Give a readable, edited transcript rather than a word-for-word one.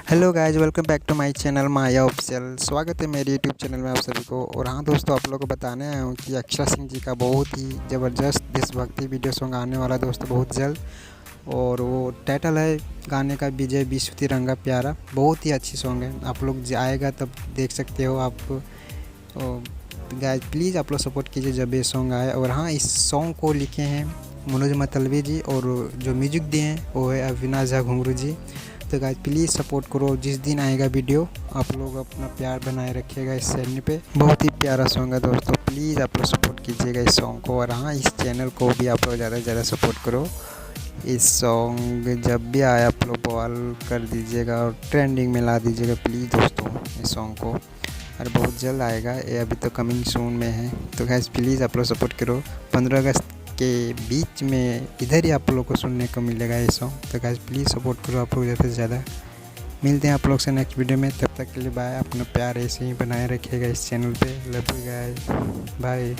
Hello guys, welcome back to my channel Maya official. स्वागत है मेरे यूट्यूब चैनल में आप सभी को। और हाँ दोस्तों, आप लोगों को बताने आया हूँ कि अक्षरा सिंह जी का बहुत ही ज़बरदस्त देशभक्ति वीडियो सॉन्ग आने वाला दोस्तों बहुत जल्द। और वो टाइटल है गाने का विजय विश्व तिरंगा प्यारा। बहुत ही अच्छी सॉन्ग है, आप लोग आएगा तब देख सकते हो आप। गाइस प्लीज़ आप लोग सपोर्ट कीजिए जब ये सॉन्ग आए। और हाँ, इस सॉन्ग को लिखे हैं मनोज मतलबी जी और जो म्यूजिक दिए हैं वो है अविनाश झा घुंगरू जी। तो गाइस प्लीज़ सपोर्ट करो, जिस दिन आएगा वीडियो आप लोग अपना प्यार बनाए रखिएगा इस चैनल पे। बहुत ही प्यारा सॉन्ग है दोस्तों, प्लीज़ आप लोग सपोर्ट कीजिएगा इस सॉन्ग को। और हाँ, इस चैनल को भी आप लोग ज़्यादा से ज़्यादा सपोर्ट करो। इस सॉन्ग जब भी आए आप लोग बवाल कर दीजिएगा और ट्रेंडिंग में ला दीजिएगा प्लीज़ दोस्तों इस सॉन्ग को। और बहुत जल्द आएगा, ये अभी तो कमिंग सून में है। तो गाइस प्लीज़ आप लोग सपोर्ट करो। 15 अगस्त के बीच में इधर ही आप लोग को सुनने को मिलेगा ये सॉन्ग। तो गाइस प्लीज़ सपोर्ट करो आप लोग ज़्यादा से ज़्यादा। मिलते हैं आप लोग से नेक्स्ट वीडियो में, तब तक के लिए बाय। अपना प्यार ऐसे ही बनाए रखिएगा इस चैनल पे। Love you guys, bye.